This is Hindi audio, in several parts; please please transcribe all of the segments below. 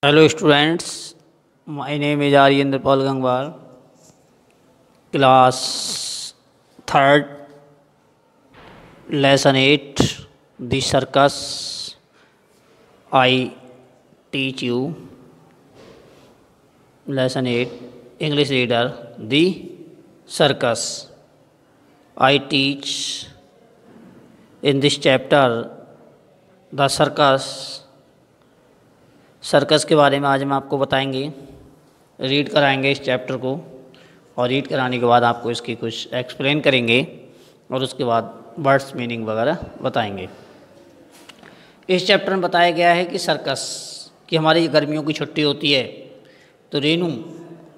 Hello students, my name is Aryendra Paul Gangwar, class 3rd, lesson 8, the circus. I teach you lesson 8, English reader, the circus. I teach in this chapter the circus. Circus के बारे में आज हम आपको बताएंगे, रीड कराएंगे इस चैप्टर को और रीड कराने के बाद आपको इसकी कुछ एक्सप्लेन करेंगे और उसके बाद वर्ड्स मीनिंग वगैरह बताएंगे। इस चैप्टर में बताया गया है कि सर्कस कि हमारी गर्मियों की छुट्टी होती है तो रेनू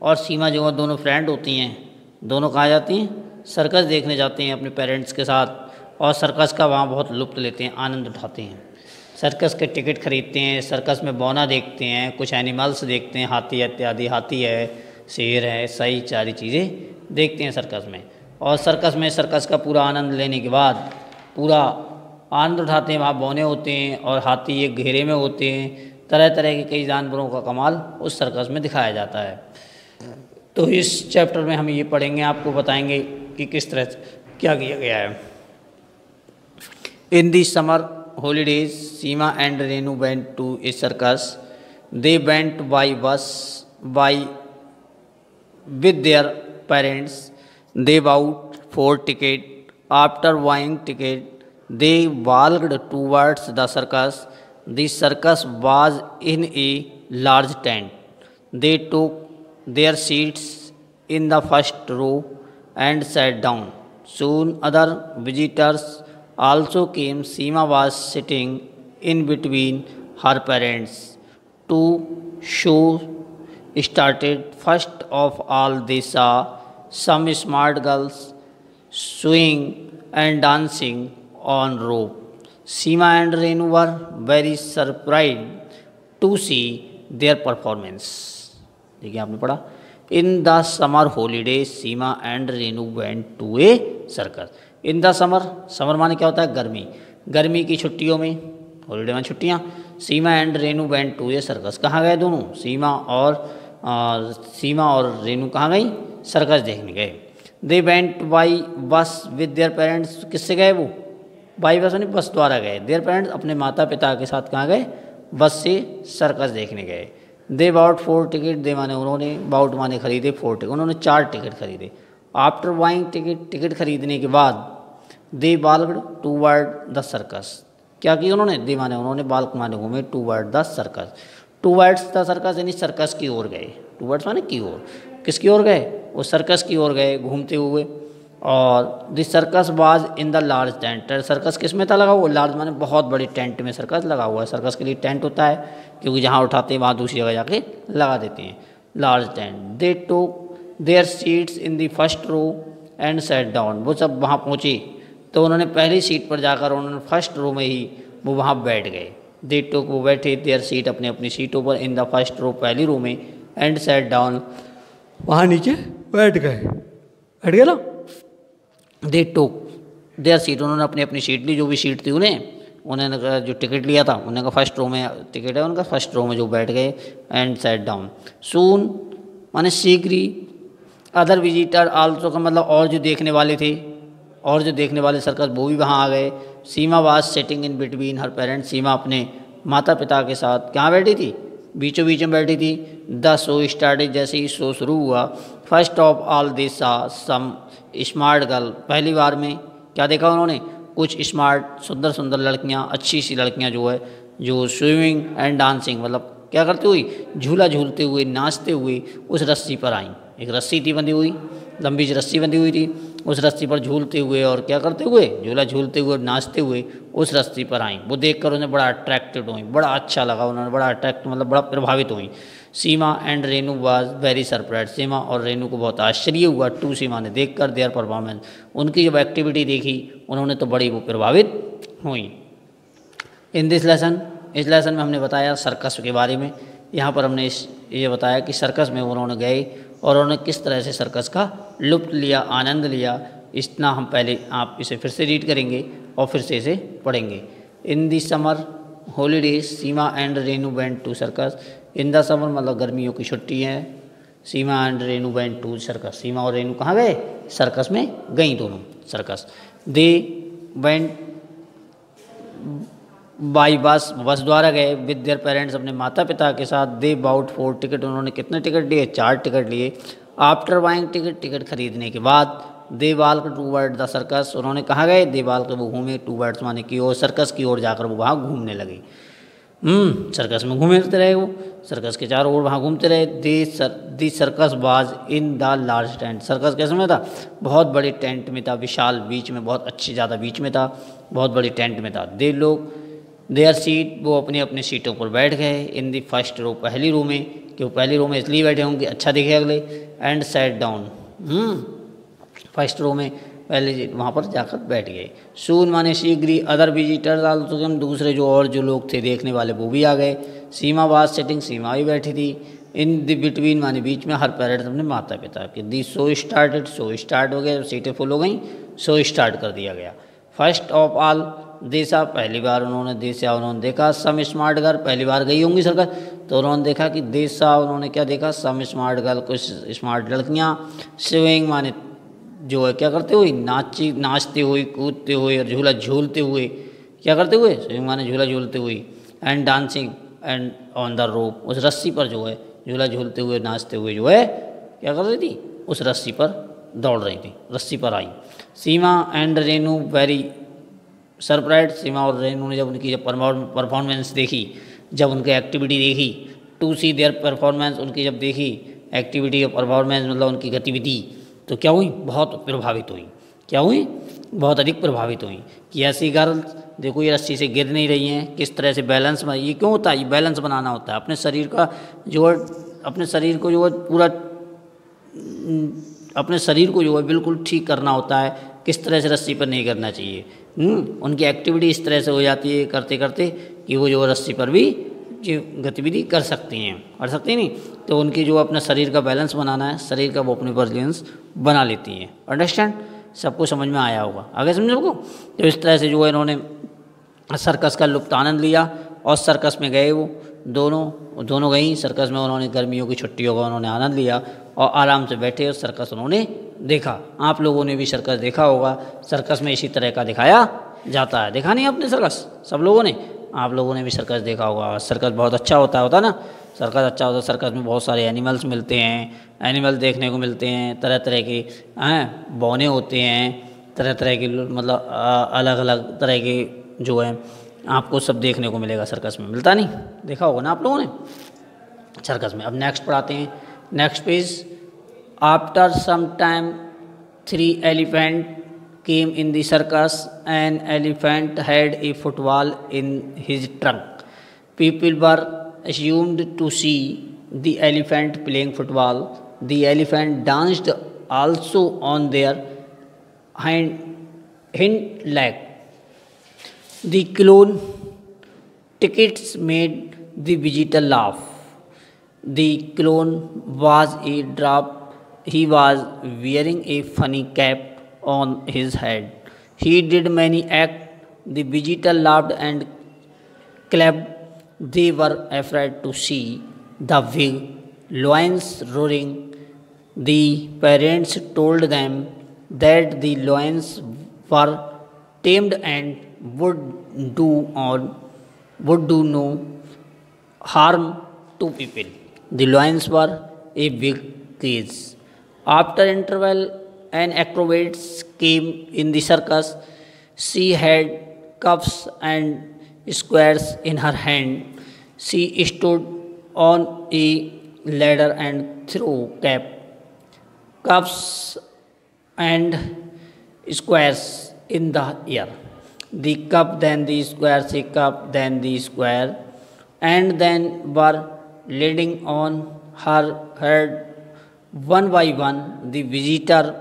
और सीमा जो है दोनों फ्रेंड होती हैं, दोनों कहाँ जाती हैं? सर्कस देखने जाते हैं अपने पेरेंट्स के साथ और सर्कस का वहाँ बहुत लुत्फ़ लेते हैं, आनंद उठाते हैं। सर्कस के टिकट खरीदते हैं, सर्कस में बौना देखते हैं, कुछ एनिमल्स देखते हैं, हाथी इत्यादि, हाथी है, शेर है, सही सारी चीज़ें देखते हैं सर्कस में। और सर्कस में सर्कस का पूरा आनंद लेने के बाद पूरा आनंद उठाते हैं। वहाँ बौने होते हैं और हाथी एक घेरे में होते हैं, तरह तरह के कई जानवरों का कमाल उस सर्कस में दिखाया जाता है। तो इस चैप्टर में हम ये पढ़ेंगे, आपको बताएंगे कि किस तरह क्या किया गया है। इन the summer holidays, Seema and Renu went to a circus. They went by bus with their parents. They bought 4 tickets. After buying ticket, they walked towards the circus. The circus was in a large tent. They took their seats in the first row and sat down. Soon other visitors also came. Seema was sitting in between her parents. Two shows started. First of all, they saw some smart girls swinging and dancing on rope. Seema and Renu were very surprised to see their performance. देखिए आपने पढ़ा, in the summer holidays Seema and Renu went to a circus. In the summer, summer माने क्या होता है? गर्मी। गर्मी की छुट्टियों में, हॉलीडे में छुट्टियाँ, Seema and Renu went to a circus. कहाँ गए दोनों? सीमा और रेनू कहाँ गई? सर्कस देखने गए। They went by bus with their parents. किससे गए वो? बाई बस यानी बस द्वारा गए। देयर पेरेंट्स अपने माता पिता के साथ कहाँ गए? बस से सर्कस देखने गए। दे बाउट 4 टिकट, दे माने उन्होंने, बाउट माने खरीदे, 4 टिकट, उन्होंने 4 टिकट खरीदे। आफ्टर बाइंग टिकट खरीदने के बाद दे बाल्कड टूवर्ड द सर्कस। क्या किया उन्होंने? दे माने उन्होंने, बाल्क माने घूमे, toward the circus. Towards the circus यानी सर्कस की ओर गए। टूवर्ड्स माने की ओर, किसकी ओर गए? वो सर्कस की ओर गए घूमते हुए। और the circus was in the large tent. Circus किस में था लगा हुआ? लार्ज माने बहुत बड़ी टेंट में सर्कस लगा हुआ है। सर्कस के लिए टेंट होता है क्योंकि जहाँ उठाते हैं वहाँ दूसरी जगह जाके लगा देते हैं, large tent. They took their seats in the first row and sat down. वो सब वहाँ पहुँचे तो उन्होंने पहली सीट पर जाकर उन्होंने फर्स्ट रो में ही वो वहाँ बैठ गए। दे टुक, वो बैठे, देयर सीट अपने अपनी सीटों पर, इन द फर्स्ट रो पहली रो में, एंड सैट डाउन वहाँ नीचे बैठ गए ना। दे टुक देयर सीट, उन्होंने अपनी अपनी सीट ली, जो भी सीट थी उन्होंने जो टिकट लिया था उन्होंने कहा फर्स्ट रो में टिकट है उनका, फर्स्ट रो में जो बैठ गए। And sat down. सून माने शीघ्र ही, अदर विजिटर आल्सो का मतलब और जो देखने वाले थे, और जो देखने वाले सर्कस वो भी वहाँ आ गए। Seema was sitting in between her parents. Seema अपने माता पिता के साथ कहाँ बैठी थी? बीचों बीच में बैठी थी। द शो स्टार्टेड, जैसे ही शो शुरू हुआ। फर्स्ट ऑफ ऑल दे सा सम स्मार्ट गर्ल। पहली बार में क्या देखा उन्होंने? कुछ स्मार्ट, सुंदर सुंदर लड़कियाँ, अच्छी सी लड़कियाँ जो स्विमिंग एंड डांसिंग मतलब क्या करती हुई? झूला झूलते हुए, नाचते हुए उस रस्सी पर आईं। एक रस्सी थी बंधी हुई, लंबी सी रस्सी बंधी हुई थी, उस रस्सी पर झूलते हुए और क्या करते हुए? झूला झूलते हुए और नाचते हुए उस रस्सी पर आईं। वो देखकर उन्हें बड़ा अट्रैक्टेड हुई, बड़ा अच्छा लगा उन्होंने, बड़ा अट्रैक्ट मतलब बड़ा प्रभावित हुई। Seema and Renu was very surprise. Seema और रेनू को बहुत आश्चर्य हुआ टू सीमा ने देखकर देयर परफॉर्मेंस। उनकी जब एक्टिविटी देखी उन्होंने तो बड़ी वो प्रभावित हुई। इन दिस लेसन, इस लेसन में हमने बताया सर्कस के बारे में। यहाँ पर हमने ये बताया कि सर्कस में उन्होंने गए और उन्होंने किस तरह से सर्कस का लुत्फ़ लिया, आनंद लिया। इतना हम पहले आप इसे फिर से रीड करेंगे और फिर से इसे पढ़ेंगे। In the summer holidays Seema and Renu went to circus. In the summer मतलब गर्मियों की छुट्टी है। Seema and Renu went to circus, Seema और रेनू कहाँ गए? सर्कस में गई दोनों, circus. They went by bus, बस द्वारा गए। विद देयर पेरेंट्स, अपने माता पिता के साथ। दे बाउट 4 टिकट, उन्होंने कितने टिकट लिए? 4 टिकट लिए। आफ्टर बाइंग टिकट, टिकट खरीदने के बाद। दे वाल्क टूवर्ड द सर्कस, उन्होंने कहाँ गए? दे वाल्क, वो घूमे। टूवर्ड्स माने की ओर, सर्कस की ओर जाकर वो वहाँ घूमने लगे। सर्कस में घूमते रहे वो, सर्कस के चारों ओर वहाँ घूमते रहे। दी सर्कस बाज in the large tent, circus कैसे में था? बहुत बड़े टेंट में था, विशाल, बीच में बहुत अच्छी ज़्यादा बीच में था, बहुत बड़ी टेंट में था। दे लोग देयर सीट, वो अपनी अपनी सीटों पर बैठ गए। इन दी फर्स्ट रो, पहली रो में, कि वो पहली रो में इसलिए बैठे होंगे अच्छा दिखे अगले। And set down, first row में पहले वहाँ पर जाकर बैठ गए। सून माने शीघ्र, अदर विजिटर्स आल्सो कम, दूसरे जो और जो लोग थे देखने वाले वो भी आ गए। सीमा वाज सिटिंग, सीमा भी बैठी थी। इन द बिटवीन माने बीच में, हर पेरेंट्स अपने माता पिता के। दी शो स्टार्टेड, शो स्टार्ट हो गया, सीटें फुल हो गई, शो स्टार्ट कर दिया गया। फर्स्ट ऑफ ऑल देसा, पहली बार उन्होंने देसा उन्होंने देखा। सम स्मार्ट गर्ल, पहली बार गई होंगी सर्कस, तो उन्होंने देखा कि देसा, उन्होंने क्या देखा? सम स्मार्ट गर्ल, कुछ स्मार्ट लड़कियाँ। स्विंग माने जो है क्या करते हुए? नाचते हुए, कूदते हुए और झूला झूलते हुए। क्या करते हुए? स्विंग माने झूला झूलते हुए। And dancing and on the rope, उस रस्सी पर जो है झूला झूलते हुए, नाचते हुए जो है क्या कर रही थी? उस रस्सी पर दौड़ रही थी, रस्सी पर आई। सीमा and Renu very surprise, Seema और रेनू ने जब उनकी जब परफॉर्मेंस देखी, जब उनकी एक्टिविटी देखी। टू सी देयर परफॉर्मेंस, उनकी जब देखी एक्टिविटी और परफॉर्मेंस मतलब उनकी गतिविधि, तो क्या हुई? बहुत प्रभावित हुई। क्या हुई? बहुत अधिक प्रभावित हुई कि ऐसी गर्ल्स देखो ये रस्सी से गिर नहीं रही हैं, किस तरह से बैलेंस, ये क्यों होता है? ये बैलेंस बनाना होता है अपने शरीर का जो है, अपने शरीर को जो है पूरा, अपने शरीर को जो है बिल्कुल ठीक करना होता है, किस तरह से रस्सी पर नहीं करना चाहिए। उनकी एक्टिविटी इस तरह से हो जाती है करते करते कि वो जो रस्सी पर भी जो गतिविधि कर सकती हैं, नहीं, तो उनकी जो अपना शरीर का बैलेंस बनाना है, शरीर का वो अपने बैलेंस बना लेती हैं। अंडरस्टैंड? सबको समझ में आया होगा, आगे समझो को। तो इस तरह से जो है इन्होंने सर्कस का लुप्त आनंद लिया और सर्कस में गए वो दोनों गई सर्कस में। उन्होंने गर्मियों की छुट्टियों का उन्होंने आनंद लिया और आराम से बैठे और सर्कस उन्होंने देखा। आप लोगों ने भी सर्कस देखा होगा, सर्कस में इसी तरह का दिखाया जाता है। देखा नहीं आपने सर्कस? सब लोगों ने, आप लोगों ने भी सर्कस देखा होगा। सर्कस बहुत अच्छा होता ना, सर्कस अच्छा होता है। सर्कस में बहुत सारे एनिमल्स मिलते हैं, एनिमल देखने को मिलते हैं, तरह तरह के बौने होते हैं, तरह तरह के मतलब अलग अलग तरह के जो है आपको सब देखने को मिलेगा सर्कस में। मिलता नहीं? देखा होगा ना आप लोगों ने सर्कस में। अब नेक्स्ट पढ़ाते हैं, next page. After some time 3 elephant came in the circus. An elephant had a football in his trunk. People were assumed to see the elephant playing football. The elephant danced also on their hind leg. The clown tickets made the visitor laugh. The clown was a drop. He was wearing a funny cap on his head. He did many acts. The visitor laughed and clapped. They were afraid to see the big lions roaring. The parents told them that the lions were tamed and would do no harm to people. The lions were a big cage. After interval, an acrobat came in the circus. She had cups and squares in her hand. She stood on a ladder and threw cups and squares in the air. The cup, then the square, the cup, then the square, and then were leading on her head one by one. The visitor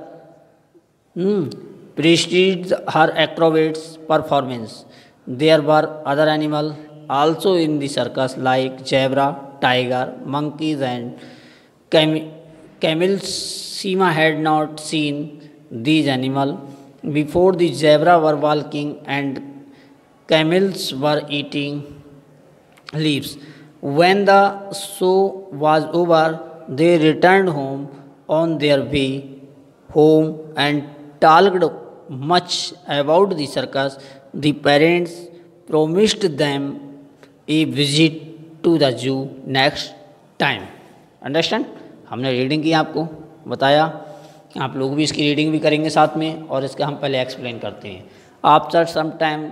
preceded her acrobat's performance. There were other animals also in the circus like zebra, tiger, monkeys and camels. Seema had not seen these animals before. The zebra were walking and camels were eating leaves. When the show was over, they returned home on their way home and talked much about the circus. The parents promised them a visit to the zoo next time. Understand? हमने रीडिंग की, आपको बताया कि आप लोग भी इसकी रीडिंग भी करेंगे साथ में, और इसका हम पहले एक्सप्लेन करते हैं। After some time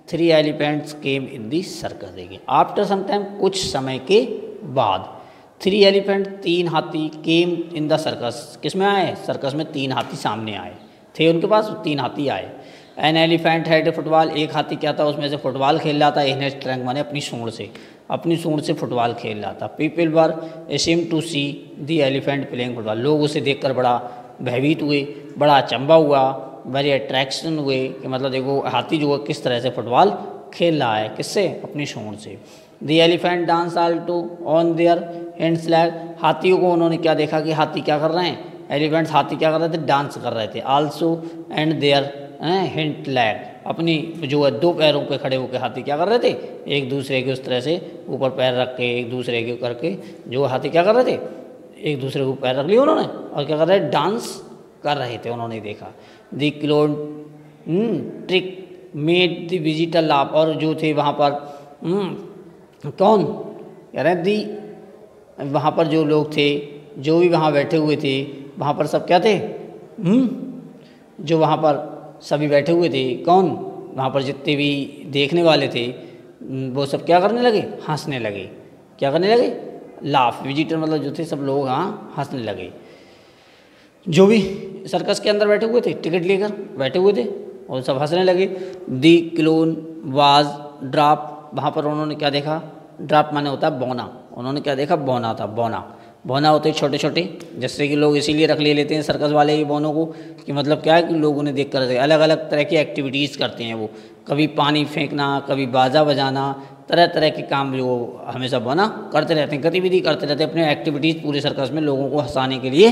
3 elephants came in the circus. देखिए आफ्टर सम टाइम, कुछ समय के बाद, 3 एलिफेंट, 3 हाथी, केम इन द सर्कस, किस में आए? सर्कस में 3 हाथी सामने आए थे उनके पास, 3 हाथी आए। एन एलिफेंट हैड फुटबॉल, एक हाथी क्या था उसमें से फुटबॉल खेल रहा था। इन हिज ट्रंक माने अपनी सूंड से फुटबॉल खेल रहा था। People were ashamed to see the elephant playing football, लोग उसे देखकर बड़ा भयभीत हुए, बड़ा अचंभा हुआ, वेरी अट्रैक्शन हुए कि मतलब देखो हाथी जो है किस तरह से फुटबॉल खेल रहा है, किससे? अपनी सूंड से। दी elephant dance also on their hands leg, हाथियों को उन्होंने क्या देखा कि हाथी क्या कर रहे हैं? एलिफेंट्स, हाथी क्या कर रहे थे? डांस कर रहे थे। Also and there hint leg, अपनी जो है 2 पैरों पे खड़े होकर हाथी क्या कर रहे थे? एक दूसरे के उस तरह से ऊपर पैर रख के, एक दूसरे के करके जो हाथी क्या कर रहे थे? एक दूसरे को पैर रख लिए उन्होंने और क्या कर रहे? डांस कर रहे थे, उन्होंने देखा। The clown trick made the visitor laugh, और जो थे वहाँ पर कौन कह रहे? दी, वहाँ पर जो लोग थे, जो भी वहाँ बैठे हुए थे, वहाँ पर सब क्या थे? जो वहाँ पर सभी बैठे हुए थे, कौन? वहाँ पर जितने भी देखने वाले थे वो सब क्या करने लगे? हंसने लगे। क्या करने लगे? लाफ। विजिटर मतलब जो थे सब लोग हाँ हंसने लगे। जो भी सर्कस के अंदर बैठे हुए थे, टिकट लेकर बैठे हुए थे, और सब हंसने लगे। दी क्लोन वाज ड्राप, वहाँ पर उन्होंने क्या देखा? ड्राप माने होता है बौना। उन्होंने क्या देखा? बौना था। बौना होते हैं छोटे छोटे, जैसे कि लोग इसीलिए रख ले लेते हैं सर्कस वाले ये बौनों को कि मतलब क्या है कि लोग उन्हें देख कर अलग अलग तरह की एक्टिविटीज़ करते हैं। वो कभी पानी फेंकना, कभी बाजा बजाना, तरह तरह के काम जो हमेशा बौना करते रहते हैं, गतिविधि करते रहते हैं, अपने एक्टिविटीज़ पूरे सर्कस में लोगों को हंसाने के लिए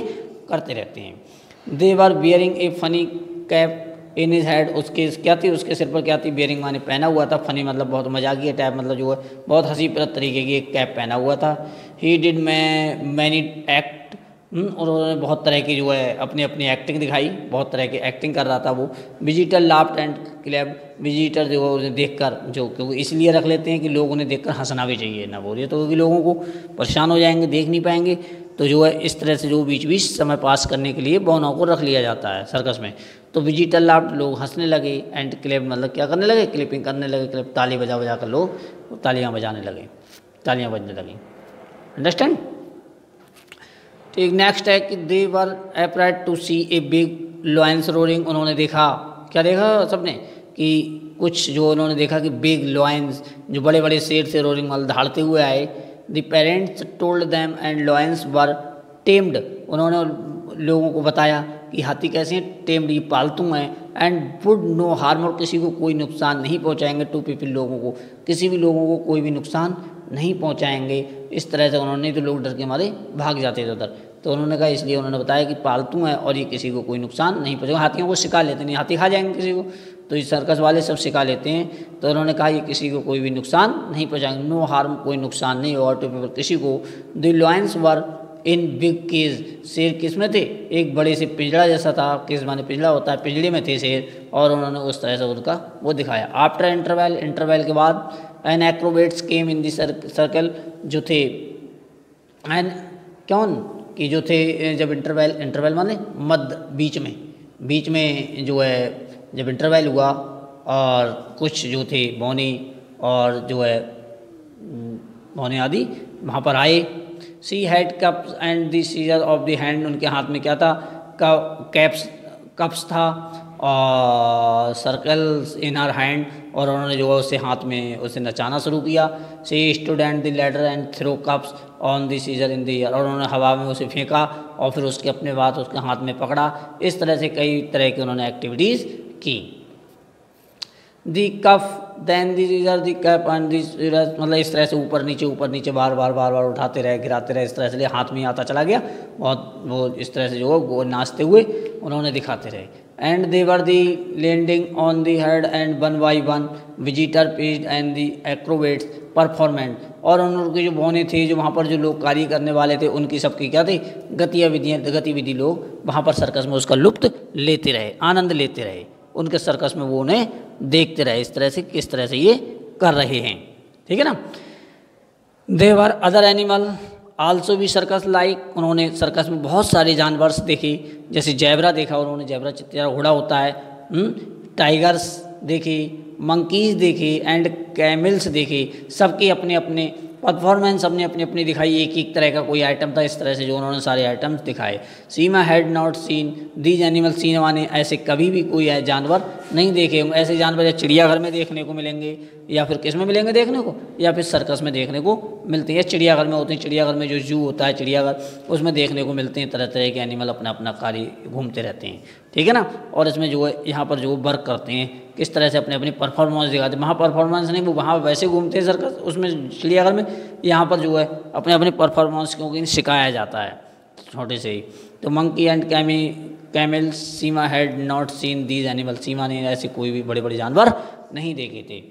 करते रहते हैं। They were bearing a funny cap in his head, उसके क्या थी? उसके सिर पर क्या थी? बियरिंग माने पहना हुआ था, फनी मतलब बहुत मजाकिया टाइप, मतलब जो है बहुत हंसीप्रद तरीके की एक कैप पहना हुआ था। ही डिड मैनी एक्ट, और उन्होंने बहुत तरह की जो है अपनी अपनी एक्टिंग दिखाई, बहुत तरह की एक्टिंग कर रहा था वो। Visitor laughed and clap, visitor जो है उन्हें देखकर, जो क्योंकि इसलिए रख लेते हैं कि लोग उन्हें देखकर हंसना भी चाहिए ना, बोलिए तो क्योंकि लोगों को परेशान हो जाएंगे, देख नहीं पाएंगे, तो जो है इस तरह से जो बीच बीच समय पास करने के लिए बौनों को रख लिया जाता है सर्कस में। तो विजिटर लाफ्ड, लोग हंसने लगे, एंड क्लैप मतलब क्या करने लगे? क्लिपिंग करने लगे, क्लिप ताली बजा बजा कर लोग तालियां बजाने लगे, तालियां बजने लगी। अंडरस्टैंड? ठीक, नेक्स्ट है कि they were afraid to see a big lions roaring, उन्होंने देखा, क्या देखा सबने? कि कुछ जो उन्होंने देखा कि बिग लॉयंस, जो बड़े बड़े शेर से रोरिंग मतलब दहाड़ते हुए आए। The parents told them and lions were tamed, उन्होंने लोगों को बताया कि हाथी कैसे हैं? टेम्ड, ये पालतू हैं। एंड वुड नो हार्म, और किसी को कोई नुकसान नहीं पहुंचाएंगे। टू पीपल, लोगों को, किसी भी लोगों को कोई भी नुकसान नहीं पहुंचाएंगे। इस तरह से उन्होंने, तो लोग डर के मारे भाग जाते थे उधर, तो उन्होंने कहा, इसलिए उन्होंने बताया कि पालतू हैं और ये किसी को कोई नुकसान नहीं पहुंचाएगा। हाथियों को सिखा लेते नहीं, हाथी खा जाएंगे किसी को, तो ये सर्कस वाले सब सिखा लेते हैं। तो उन्होंने कहा ये किसी को कोई भी नुकसान नहीं पहुंचाएंगे, नो हार्म, कोई नुकसान नहीं होगा टू पीपल, किसी को। The lions were in big cage, शेर किस में थे? एक बड़े से पिंजड़ा जैसा था, केज माने पिंजड़ा होता है, पिंजड़े में थे शेर, और उन्होंने उस तरह से उनका वो दिखाया। आफ्टर इंटरवल, इंटरवल के बाद N acrobats came in the circle, जो थे एन कौन कि जो थे जब इंटरवल माने मध्य, बीच में जो है जब इंटरवल हुआ और कुछ जो थे बौनी और जो है बौने आदि वहाँ पर आए। She had cups and the seizure of the hand, उनके हाथ में क्या था? कप्स था और सर्कल्स इन हर हैंड, और उन्होंने जो है उससे हाथ में उसे नचाना शुरू किया। She stood and the ladder and throw cups on the scissor in the air, और उन्होंने हवा में उसे फेंका और फिर उसके अपने बाद उसके हाथ में पकड़ा। इस तरह से कई तरह की उन्होंने एक्टिविटीज़ की। The cuff then the scissor the cap and the मतलब इस तरह से ऊपर नीचे बार बार उठाते रहे, गिराते रहे, इस तरह से हाथ में आता चला गया, बहुत वो इस तरह से जो वो नाचते हुए उन्होंने दिखाते रहे। And they were the landing on the head and one by one visitor page and the acrobats, performance, और उनके जो बौने थे, जो वहाँ पर जो लोग कार्य करने वाले थे, उनकी सबकी क्या थी, गतिविधि लोग वहाँ पर सर्कस में उसका लुत्फ लेते रहे, आनंद लेते रहे, उनके सर्कस में वो उन्हें देखते रहे, इस तरह से किस तरह से ये कर रहे हैं, ठीक है ना। देवर अदर एनिमल आल्सो भी सर्कस लाइक, उन्होंने सर्कस में बहुत सारे जानवर देखे, जैसे जैबरा देखा उन्होंने, जैबरा चित्रा घोड़ा होता है, टाइगर्स देखे, मंकीज़ देखे एंड कैमल्स देखे, सबके अपने अपने परफॉर्मेंस अपने अपनी दिखाई, एक एक तरह का कोई आइटम था, इस तरह से जो उन्होंने सारे आइटम्स दिखाए। Seema had not seen these animal, seen माने ऐसे कभी भी कोई जानवर नहीं देखे, ऐसे जानवर या चिड़ियाघर में देखने को मिलेंगे, या फिर किस में मिलेंगे देखने को, या फिर सर्कस में देखने को मिलते हैं, चिड़ियाघर में होते हैं, चिड़ियाघर में जो जू होता है चिड़ियाघर, उसमें देखने को मिलते हैं, तरह तरह के एनिमल अपना अपना कार्य घूमते रहते हैं, ठीक है ना। और इसमें जो है यहाँ पर जो वर्क करते हैं, किस तरह से अपने अपनी परफॉर्मेंस दिखाते हैं, वहाँ परफॉर्मेंस नहीं, वो वहाँ वैसे घूमते हैं सर्कस उसमें चिड़ियाघर में, यहाँ पर जो है अपने अपनी परफॉर्मेंस क्योंकि सिखाया जाता है छोटे से ही। तो monkey and camels, Seema had not seen these animal, Seema ने ऐसे कोई भी बड़े बड़े जानवर नहीं देखे थे।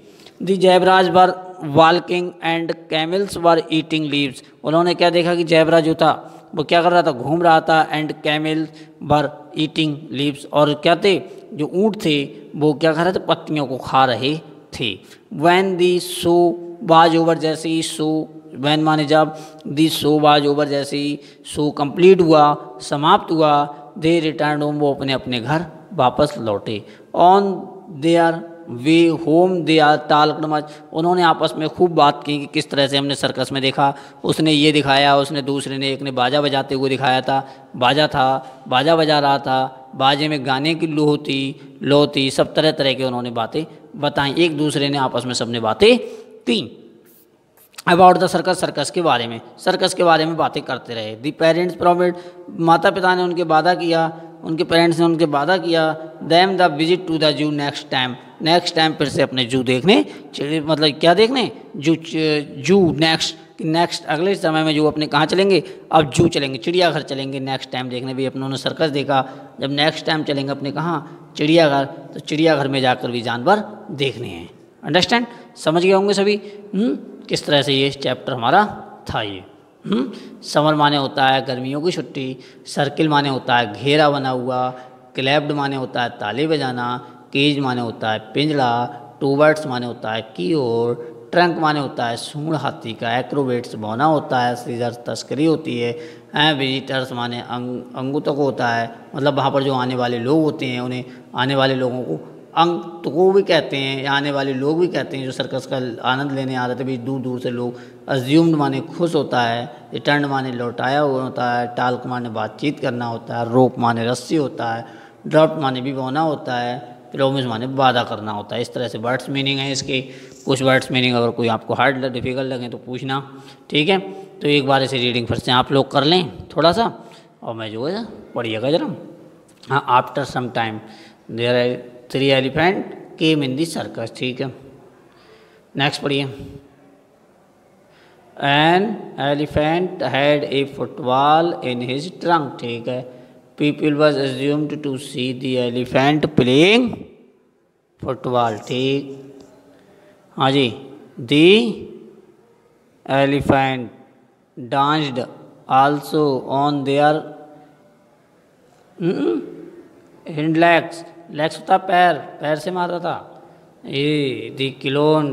The zebras were walking and camels were eating leaves, उन्होंने क्या देखा कि जैबरा जो था वो क्या कर रहा था, घूम रहा था, and camel were eating leaves, और क्या थे, जो ऊँट थे वो क्या कर रहे थे, पत्तियों को खा रहे थे। When the show was over, जैसे ही शो, व्हेन माने जब, दी शो वाज ओवर जैसे ही शो कंप्लीट हुआ, समाप्त हुआ, दे रिटर्न होम, वो अपने अपने घर वापस लौटे। On their way home they are talked much, उन्होंने आपस में खूब बात की कि किस तरह से हमने सर्कस में देखा, उसने ये दिखाया, उसने दूसरे ने, एक ने बाजा बजाते हुए दिखाया था, बाजा था, बाजा बजा रहा था, बाजे में गाने की लो थी, सब तरह तरह के उन्होंने बातें बताई, एक दूसरे ने आपस में सबने बातें की। अबाउट द सर्कस, सर्कस के बारे में, सर्कस के बारे में बातें करते रहे। दी पेरेंट्स प्रॉमिस्ड, माता पिता ने उनके वादा किया, उनके पेरेंट्स ने उनके वादा किया, them the visit to the zoo next time फिर से अपने जू देखने, मतलब क्या देखने, जू नेक्स्ट अगले समय में जो अपने कहाँ चलेंगे, अब जू चलेंगे, चिड़ियाघर चलेंगे नेक्स्ट टाइम देखने। भी अपनों ने सर्कस देखा, जब नेक्स्ट टाइम चलेंगे अपने कहाँ, चिड़ियाघर, तो चिड़ियाघर में जाकर भी जानवर देखने हैं। अंडरस्टैंड, समझ गए होंगे सभी किस तरह से ये चैप्टर हमारा था। ये समर माने होता है गर्मियों की छुट्टी, सर्किल माने होता है घेरा बना हुआ, क्लैप्ड माने होता है ताली बजाना, केज माने होता है पिंजड़ा, टूवर्ड्स माने होता है की ओर, ट्रंक माने होता है सूंड हाथी का, एक्रोबेट्स बौना होता है, सीजर्स तस्करी होती है, विजिटर्स माने अंगुतक होता है, मतलब वहाँ पर जो आने वाले लोग होते हैं उन्हें आने वाले लोगों को अंगतुको भी कहते हैं, या आने वाले लोग भी कहते हैं जो सर्कस का आनंद लेने आ रहे थे भी दूर दूर से लोग। अज्यूम्ड माने खुश होता है, रिटर्न माने लौटाया हुआ होता है, टाल्क माने बातचीत करना होता है, रोप माने रस्सी होता है, ड्रॉप माने भी बोना होता है, प्रोमिस माने वादा करना होता है। इस तरह से वर्ड्स मीनिंग है इसके। कुछ वर्ड्स मीनिंग अगर कोई आपको हार्ड डिफिकल्ट लगे तो पूछना, ठीक है। तो एक बार ऐसे रीडिंग फिर से आप लोग कर लें थोड़ा सा, और मैं जो है पढ़िएगा जरा। हाँ, after some time there are 3 elephant came in the circus, ठीक है। नेक्स्ट पढ़िए। An elephant had a football in his trunk, ठीक है। पीपल वॉज एज्यूम्ड to see the elephant playing football, ठीक। हाँ जी, the elephant danced also on their hind legs, legs होता पैर, पैर से मार रहा था। ये the clown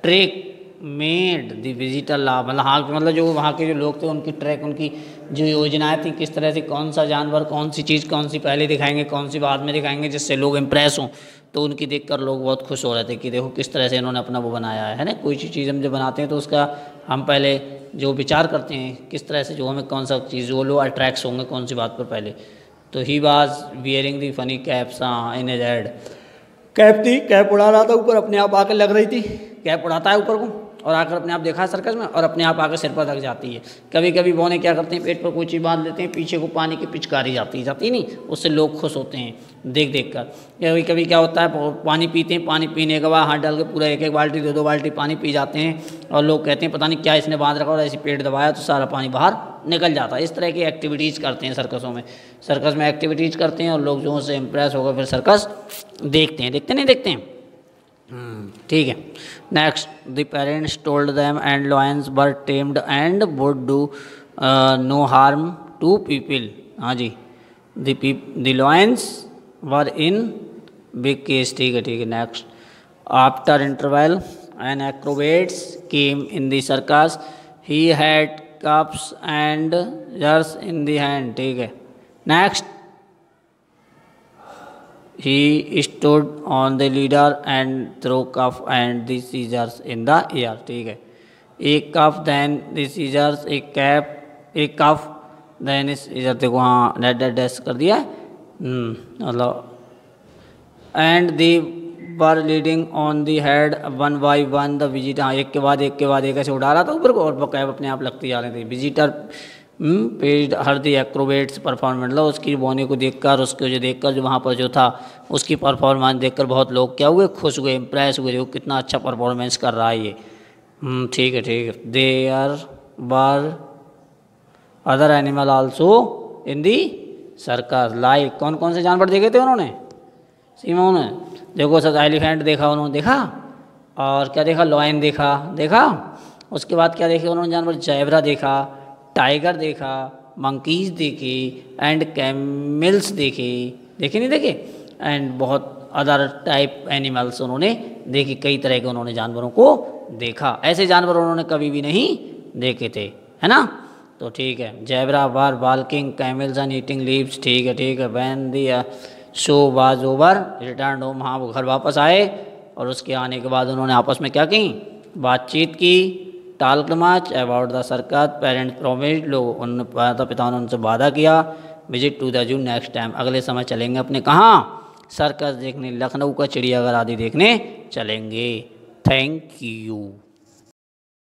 trick made the visitor laugh, मतलब हाँ, मतलब जो वहाँ के जो लोग थे उनकी ट्रैक, उनकी जो योजनाएं थी किस तरह से कौन सा जानवर कौन सी चीज़ कौन सी पहले दिखाएंगे कौन सी बाद में दिखाएंगे जिससे लोग इम्प्रेस हों, तो उनकी देखकर लोग बहुत खुश हो रहे थे कि देखो किस तरह से इन्होंने अपना वो बनाया है ना। कोई चीज़ हम जब बनाते हैं तो उसका हम पहले जो विचार करते हैं किस तरह से जो हमें कौन सा चीज़ वो लोग अट्रैक्ट होंगे कौन सी बात पर पहले। तो he was wearing the funny caps in his head, cap थी, कैप उड़ा रहा था ऊपर, अपने आप आकर लग रही थी, कैप उड़ाता है ऊपर को और आकर अपने आप देखा सर्कस में और अपने आप आकर सिर पर लग जाती है। कभी कभी बौने क्या करते हैं पेट पर कोई चीज़ बांध लेते हैं, पीछे को पानी की पिचकारी जाती नहीं, उससे लोग खुश होते हैं देख देख कर। कभी कभी क्या होता है पानी पीते हैं, पानी पीने के बाद हाथ डाल के पूरा एक बाल्टी 2 बाल्टी पानी पी जाते हैं और लोग कहते हैं पता नहीं क्या इसने बांध रखा और ऐसे पेट दबाया तो सारा पानी बाहर निकल जाता है। इस तरह की एक्टिविटीज़ करते हैं सर्कसों में, सर्कस में एक्टिविटीज़ करते हैं और लोग जो से इम्प्रेस होकर फिर सर्कस देखते हैं, नहीं देखते हैं। ठीक है। Next, the parents told them and lions were tamed and would do no harm to people. हाँ जी, the lions were in big cage. ठीक है ठीक है। Next, after interval an acrobats came in the circus, he had cups and jars in the hand. ठीक है। Next, he stood on the leader and threw cuff and the scissors in the air। ठीक है। एक cuff then the scissors, एक cap, एक cuff then scissors। देखो हाँ डैश कर दिया मतलब। and they were leading on the head one by one the visitor। हाँ एक के बाद एक ऐसे उड़ा रहा था ऊपर को और कैप अपने आप लगती जा रही थी। विजिटर पेज हर दी एक्रोबेट्स परफॉर्मेंस, मतलब उसकी बोनी को देखकर, उसको जो देखकर जो वहाँ पर जो था उसकी परफॉर्मेंस देखकर बहुत लोग क्या हुए, खुश हुए, इम्प्रेस हुए, जो कितना अच्छा परफॉर्मेंस कर रहा है ये। ठीक है ठीक है। There were other animal also in the circus. Like कौन कौन से जानवर देखे थे उन्होंने, सीमा ने देखो सर, एलिफेंट देखा उन्होंने, देखा, और क्या देखा, लॉयन देखा। उसके बाद क्या देखे उन्होंने जानवर, जैबरा देखा, टाइगर देखा, मंकीज देखे एंड कैमल्स देखे नहीं देखे, एंड बहुत अदर टाइप एनिमल्स उन्होंने देखे, कई तरह के उन्होंने जानवरों को देखा। ऐसे जानवर उन्होंने कभी भी नहीं देखे थे, है ना। तो ठीक है। Zebra were walking, camels and eating leaves. ठीक है ठीक है। When the show was over return home. हाँ वो घर वापस आए और उसके आने के बाद उन्होंने आपस में क्या की, बातचीत की। Talked much about the circus, parents promised, लोग उन माता पिता ने उनसे वादा किया। Visit to the zoo next time, अगले समय चलेंगे अपने कहाँ, सर्कस देखने, लखनऊ का चिड़ियाघर आदि देखने चलेंगे। Thank you.